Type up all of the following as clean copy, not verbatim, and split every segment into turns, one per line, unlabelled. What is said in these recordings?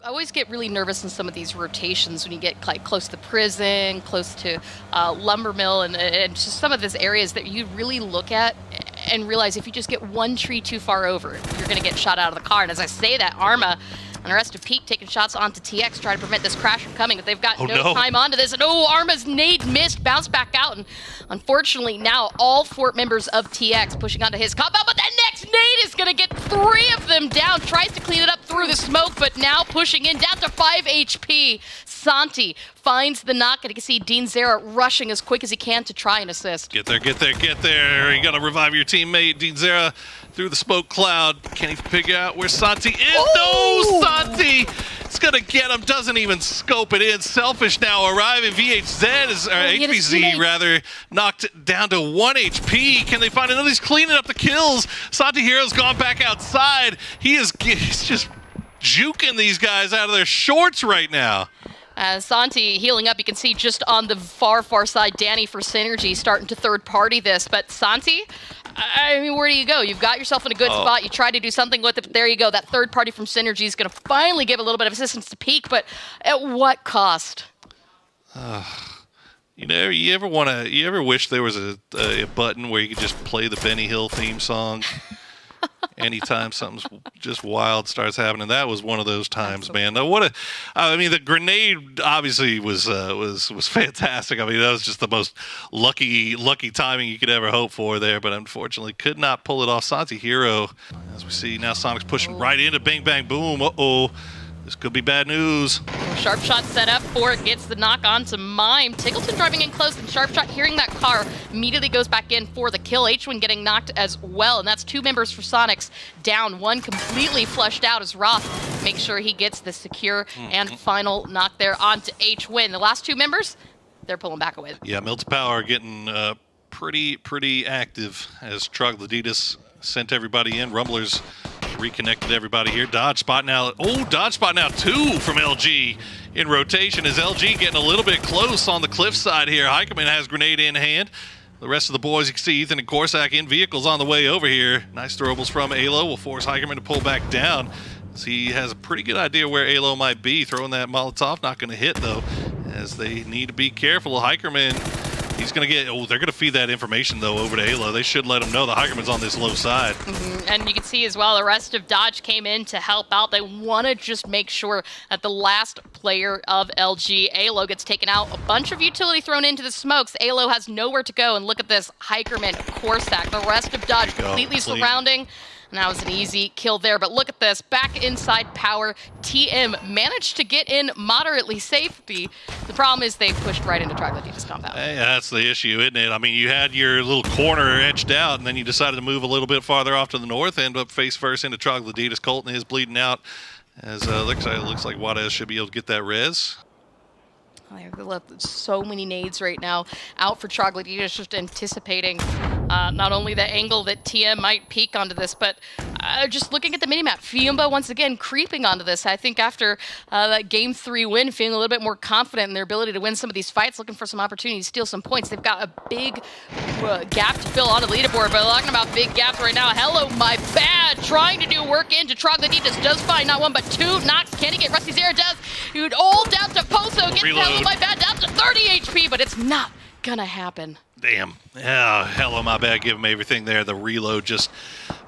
I always get really nervous in some of these rotations when you get like close to prison, close to lumber mill, and just some of these areas that you really look at and realize if you just get one tree too far over, you're going to get shot out of the car. And as I say that, Arma and the rest of Peak taking shots onto TX, trying to prevent this crash from coming, but they've got no time onto this. And Arma's nade missed, bounced back out, and unfortunately now all 4 members of TX pushing onto his compound, but that next nade is gonna get 3 of them down, tries to clean it up through the smoke, but now pushing in, down to 5 HP. Santi finds the knock, and you can see Dean Zera rushing as quick as he can to try and assist.
Get there, get there, get there. You gotta revive your teammate, Dean Zera, through the smoke cloud. Can he figure out where Santi is? No, Santi! It's gonna get him, doesn't even scope it in. Selfish now arriving. VHZ is, or HVZ rather, knocked down to 1 HP. Can they find another? He's cleaning up the kills. Santi Hero's gone back outside. He's just juking these guys out of their shorts right now.
Santi healing up, you can see just on the far side, Danny for Synergy starting to third party this. But Santi, I mean, where do you go? You've got yourself in a good spot. You try to do something with it, but there you go. That third party from Synergy is going to finally give a little bit of assistance to Peak, but at what cost?
You know, you ever wish there was a button where you could just play the Benny Hill theme song anytime something's just wild starts happening? That was one of those times, man. I mean, the grenade obviously was fantastic. I mean, that was just the most lucky timing you could ever hope for there, but unfortunately could not pull it off. Santi Hero, as we see now, Sonic's pushing right into Bang Bang Boom. This could be bad news.
Sharp Shot set up for it, gets the knock on to Mime. Tiggleton driving in close, and Sharp Shot hearing that car immediately goes back in for the kill. H1 getting knocked as well, and that's 2 members for Sonics down. 1 completely flushed out as Roth makes sure he gets the secure and final knock there onto H1. The last 2 members, they're pulling back away.
Yeah, Milton Power getting pretty active as Troglodytes sent everybody in. Rumblers reconnected everybody here. Dodge spot now. Dodge spot now 2 from LG in rotation. Is LG getting a little bit close on the cliff side here? Heikerman has grenade in hand. The rest of the boys, you can see Ethan and Corsac in vehicles on the way over here. Nice throwables from Alo will force Heikerman to pull back down. So he has a pretty good idea where Alo might be. Throwing that Molotov, not going to hit though, as they need to be careful. Heikerman, he's going to get, they're going to feed that information, though, over to Halo. They should let him know the Heikerman's on this low side.
And you can see as well, the rest of Dodge came in to help out. They want to just make sure that the last player of LG, Alo, gets taken out. A bunch of utility thrown into the smokes. Alo has nowhere to go, and look at this, Heikerman, Corsac, the rest of Dodge completely surrounding. And that was an easy kill there, but look at this. Back inside Power, TM managed to get in moderately safety. The problem is they pushed right into Troglodytes compound.
Hey, that's the issue, isn't it? I mean, you had your little corner edged out, and then you decided to move a little bit farther off to the north, end up face first into Troglodytes. Colton is bleeding out, as looks like Juarez should be able to get that res.
They left so many nades right now out for Troglodytes, just anticipating not only the angle that TM might peek onto this, but just looking at the minimap, Fiumba once again creeping onto this. I think after that Game 3 win, feeling a little bit more confident in their ability to win some of these fights, looking for some opportunity to steal some points. They've got a big gap to fill on the leaderboard, but talking about big gaps right now. Hello, my bad. Trying to do work into Troglodytes, does find not 1 but 2 knocks. Can he get Rusty Zera? Does. Dude, all down to Poso, gets Hello, my bad, down to 30 HP, but it's not gonna happen.
Damn. Yeah, hello, my bad. Give him everything there. The reload just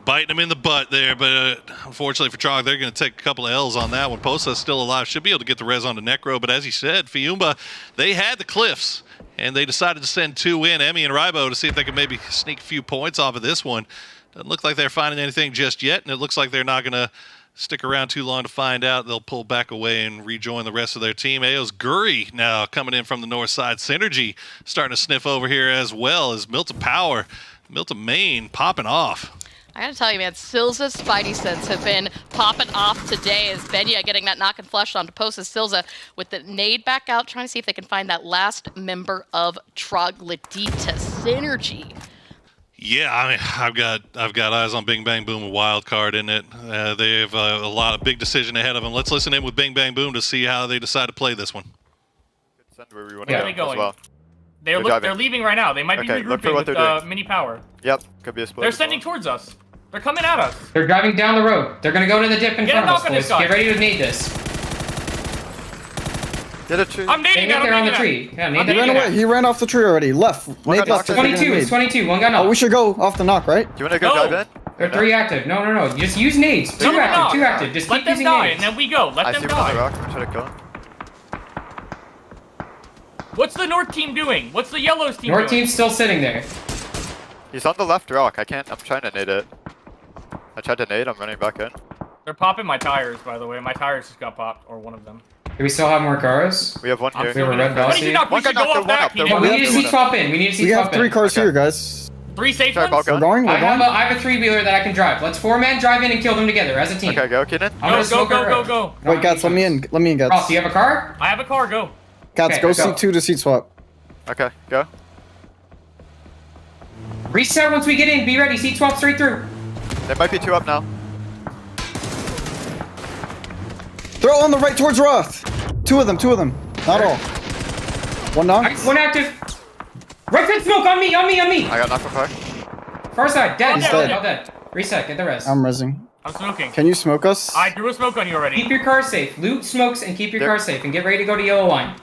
biting him in the butt there, but unfortunately for Trog, they're going to take a couple of L's on that one. Posa's still alive. Should be able to get the res onto Necro, but as he said, Fiumba, they had the cliffs, and they decided to send 2 in, Emmy and Rybo, to see if they could maybe sneak a few points off of this one. Doesn't look like they're finding anything just yet, and it looks like they're not going to stick around too long to find out. They'll pull back away and rejoin the rest of their team. Ao's Guri now coming in from the north side. Synergy starting to sniff over here as well as Milton Power, Milton Main popping off.
I gotta tell you, man, Silza's Spidey sense have been popping off today as Benya getting that knock and flush onto Posa. Silza with the nade back out, trying to see if they can find that last member of Troglodytes. Synergy.
Yeah, I mean, I've got eyes on Bing Bang Boom and Wildcard in it. They have a lot of big decision ahead of them. Let's listen in with Bing Bang Boom to see how they decide to play this one.
Where are they going?
Well.
They're leaving right now. They might be regrouping with mini power.
Yep, could be a split.
They're sending towards us. They're coming at us.
They're driving down the road. They're gonna go to the dip in front of us, boys. Get ready to need this.
Get a tree.
I'm nading
Get there on the
out.
tree. Yeah, nade
He ran away. He ran off the tree already. Left. Nade left.
22. It's 22. One gun
Oh,
up.
we should go off the knock, right?
Do you want to go dive in?
They're 3 active. No. Just use nades. 2 active. 2 active. Just
let
keep
them
using
die,
nades.
and then we go. Let
I
them
see him on the
die.
rock. I'm trying to kill him.
What's the North team doing? What's the Yellows team
North
doing?
team's still sitting there.
He's on the left rock. I can't. I'm trying to nade it. I tried to nade. I'm running back in.
They're popping my tires, by the way. My tires just got popped, or one of them.
Do we still have more cars?
We have one here.
We have a red
What did you
Dossie.
knock? We
One
should
got
go
knocked,
off
one
back.
up,
You
the
know,
one
We
up.
need to see swap in. We need to see
We
swap
have
in.
3 cars
Okay.
here, guys.
3 safe
Sorry,
ones?
Balko.
We're going.
I
We're
have
going.
a 3-wheeler that I can drive. Let's 4-man drive in and kill them together as a team.
Okay, go, Keenan.
I'm gonna smoke our road.
Go.
Wait, Gats, let me in. Let me in,
Ross,
Gats.
do you have a car?
I have a car, go.
Gats,
Okay,
go
go.
C2 to seat swap.
Okay, go.
Reset once we get in. Be ready. Seat swap straight through.
There might be 2 up now.
Throw on the right towards Roth. 2 of them. Not all. One knock.
One active. Right side smoke on me.
I got knocked far.
Far side. Dead.
He's dead.
All dead. Reset. Get the rest.
I'm rezzing.
I'm smoking.
Can you smoke us?
I threw a smoke on you already.
Keep your car safe. Loot smokes and keep your
Yep.
car safe. And get ready to go to yellow line.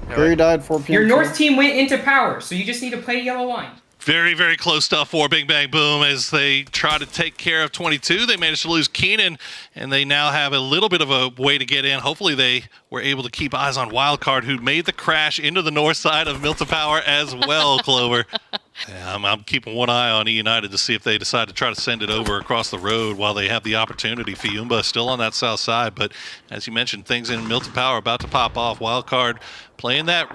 Gary died 4 p.m.
Your north team went into power, so you just need to play yellow line.
Very, very close stuff for Bing Bang Boom as they try to take care of 22. They managed to lose Keenan, and they now have a little bit of a way to get in. Hopefully they were able to keep eyes on Wildcard, who made the crash into the north side of Milton Power as well, Clover. Yeah, I'm keeping one eye on E United to see if they decide to try to send it over across the road while they have the opportunity. Fiumba still on that south side, but as you mentioned, things in Milton Power about to pop off. Wildcard playing that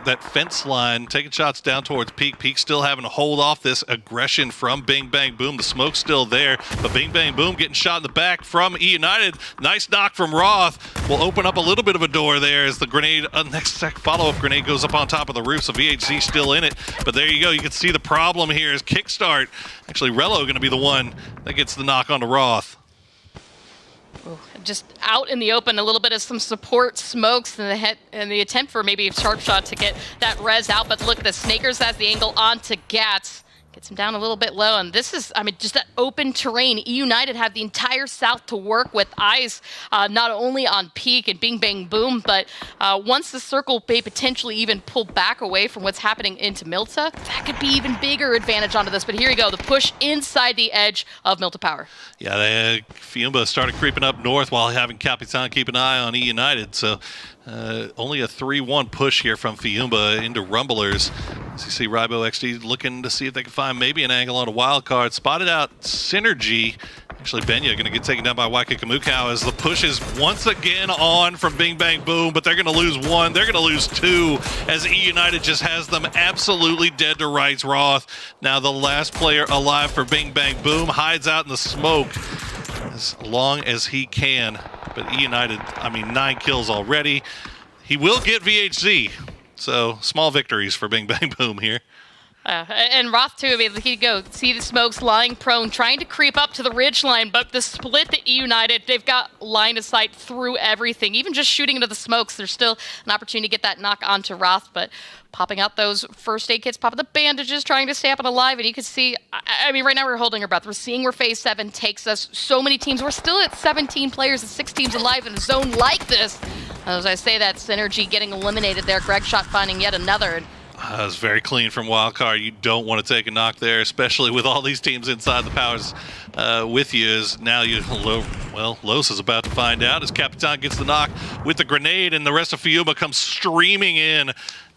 that fence line, taking shots down towards Peak. Peak still having to hold off this aggression from Bing Bang Boom. The smoke's still there, but Bing Bang Boom getting shot in the back from E United. Nice knock from Roth. Will open up a little bit of a door there as the grenade, next follow-up grenade goes up on top of the roof, so VHC still in it. But there you go. You can see the problem here is Kickstart. Actually, Rello going to be the one that gets the knock onto Roth.
Just out in the open, a little bit of some support smokes and the attempt for maybe a sharp shot to get that res out. But look, the Snakers has the angle onto Gats. Gets him down a little bit low, and this is, I mean, just that open terrain. E United have the entire south to work with, eyes not only on Peak and Bing Bang Boom, but once the circle may potentially even pull back away from what's happening into Milta, that could be even bigger advantage onto this. But here you go, the push inside the edge of Milta Power.
Yeah, Fiumba started creeping up north while having Capitan keep an eye on E United, so only a 3-1 push here from Fiumba into Rumblers. As you see Rybo XD looking to see if they can find maybe an angle on a wild card. Spotted out Synergy. Actually, Benya going to get taken down by Waikakamukau as the push is once again on from Bing Bang Boom, but they're going to lose 1. They're going to lose 2 as E United just has them absolutely dead to rights. Roth, now the last player alive for Bing Bang Boom, hides out in the smoke as long as he can. But E United, I mean, 9 kills already. He will get VHC. So small victories for Bing Bang Boom here.
And Roth too, I mean, he'd go see the smokes lying prone, trying to creep up to the ridge line, but the split that E United, they've got line of sight through everything. Even just shooting into the smokes, there's still an opportunity to get that knock onto Roth, but popping out those first aid kits, popping the bandages, trying to stay up and alive, and you can see, I mean, right now we're holding our breath. We're seeing where Phase 7 takes us. So many teams. We're still at 17 players and 6 teams alive in a zone like this. As I say, that Synergy getting eliminated there. Greg Shot finding yet another.
That was very clean from Wildcard. You don't want to take a knock there, especially with all these teams inside the powers with you. As now Los is about to find out as Capitan gets the knock with the grenade, and the rest of Fiumba comes streaming in,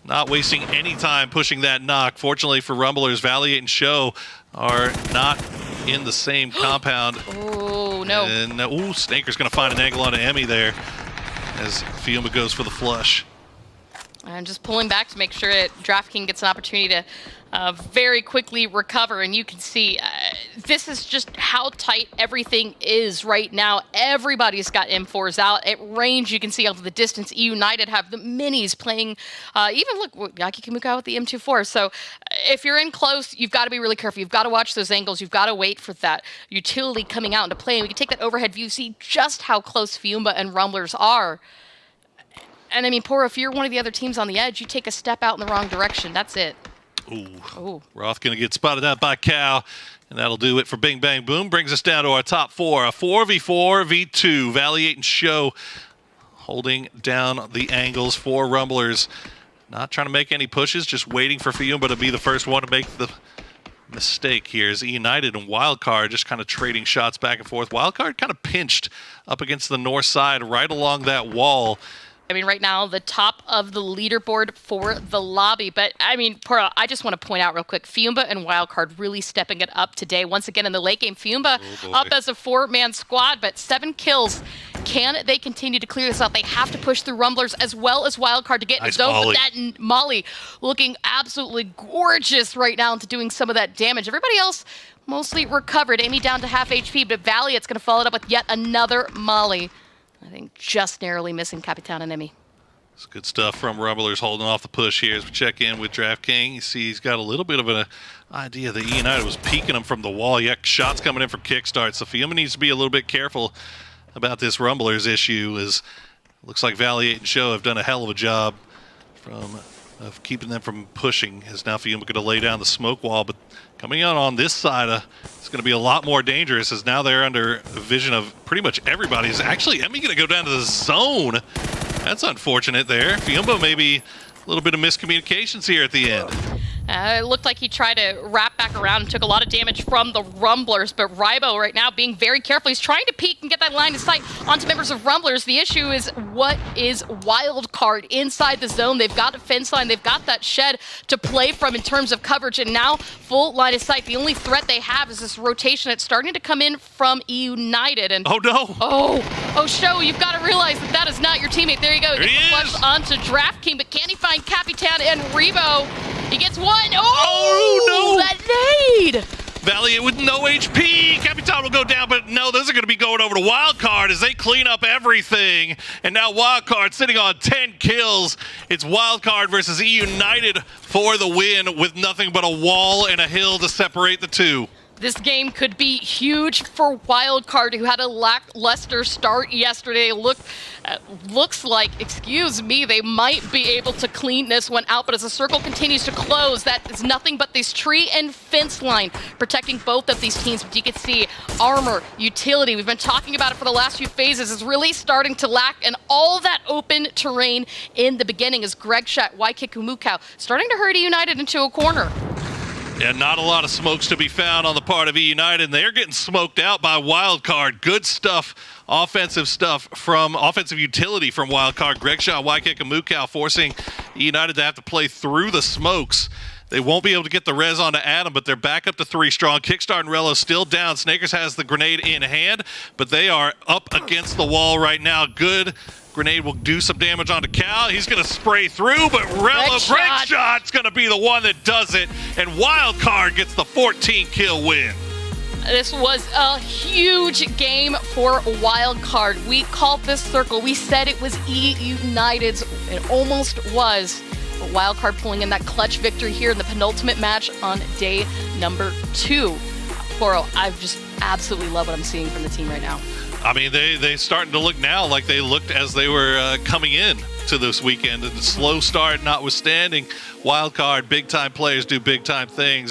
not wasting any time pushing that knock. Fortunately for Rumblers, Valiant and Show are not in the same compound.
Oh, no.
And Snaker's going to find an angle on Emmy there as Fiumba goes for the flush.
I'm just pulling back to make sure that DraftKings gets an opportunity to very quickly recover. And you can see this is just how tight everything is right now. Everybody's got M4s out. At range, you can see over the distance, E United have the minis playing. Even look, Yaki Kimukau with the M24. So if you're in close, you've got to be really careful. You've got to watch those angles. You've got to wait for that utility coming out into play. And we can take that overhead view, see just how close Fiumba and Rumblers are. And I mean, Poro, if you're one of the other teams on the edge, you take a step out in the wrong direction. That's it.
Ooh. Roth going to get spotted out by Cal, and that'll do it for Bing Bang Boom. Brings us down to our top 4. A 4v4 v2. Valiant and Show holding down the angles for Rumblers. Not trying to make any pushes, just waiting for Fiumba to be the first one to make the mistake here. As United and Wildcard just kind of trading shots back and forth. Wildcard kind of pinched up against the north side right along that wall.
I mean, right now, the top of the leaderboard for the lobby. But, I mean, Poro, I just want to point out real quick, Fiumba and Wildcard really stepping it up today. Once again, in the late game, Fiumba up as a 4-man squad, but 7 kills. Can they continue to clear this out? They have to push through Rumblers as well as Wildcard to get in the zone. But that Molly looking absolutely gorgeous right now into doing some of that damage. Everybody else mostly recovered. Amy down to half HP, but Valiant's going to follow it up with yet another Molly. I think just narrowly missing Capitan and Emmy.
It's good stuff from Rumblers holding off the push here as we check in with DraftKings. You see he's got a little bit of an idea that United was peeking him from the wall. Yeah, shots coming in from kickstart. So Fiumba needs to be a little bit careful about this Rumblers issue, as looks like Valiant and Show have done a hell of a job of keeping them from pushing. As now Fiumba going to lay down the smoke wall, but coming out on this side, it's going to be a lot more dangerous, as now they're under vision of pretty much everybody. Is actually Emmy going to go down to the zone? That's unfortunate there. Fiumba maybe a little bit of miscommunications here at the end.
It looked like he tried to wrap back around and took a lot of damage from the Rumblers, but Rybo right now being very careful. He's trying to peek and get that line of sight onto members of Rumblers. The issue is, what is Wildcard inside the zone? They've got a fence line, they've got that shed to play from in terms of coverage, and now full line of sight. The only threat they have is this rotation that's starting to come in from United. And
oh no!
Oh, Show, you've got to realize that that is not your teammate. There you go. He gets the flush onto DraftKings, but can he find Capitan and Rebo? He gets one. Oh no! That nade!
Valiant with no HP. Capitan will go down, but no, those are going to be going over to Wildcard as they clean up everything. And now Wildcard sitting on 10 kills. It's Wildcard versus United for the win, with nothing but a wall and a hill to separate the two.
This game could be huge for Wildcard, who had a lackluster start yesterday. Looks like, excuse me, they might be able to clean this one out, but as the circle continues to close, that is nothing but this tree and fence line protecting both of these teams. But you can see armor, utility, we've been talking about it for the last few phases, is really starting to lack, and all that open terrain in the beginning is Greg Shat, Waikiki starting to hurt United into a corner.
Yeah, not a lot of smokes to be found on the part of United, and they're getting smoked out by Wildcard. Good stuff, offensive utility from Wildcard. Greg Shaw, Waikiki Mukau forcing United to have to play through the smokes. They won't be able to get the res onto Adam, but they're back up to 3 strong. Kickstart and Rello still down. Snakers has the grenade in hand, but they are up against the wall right now. Good. Grenade will do some damage onto Cal. He's going to spray through, but Rello, Greg Shot's going to be the one that does it, and Wildcard gets the 14-kill win.
This was a huge game for Wildcard. We called this circle. We said it was United's. It almost was. But Wildcard pulling in that clutch victory here in the penultimate match on day number 2. Poro, I just absolutely love what I'm seeing from the team right now.
I mean, they starting to look now like they looked as they were coming in to this weekend. And the slow start notwithstanding, Wildcard, big-time players do big-time things.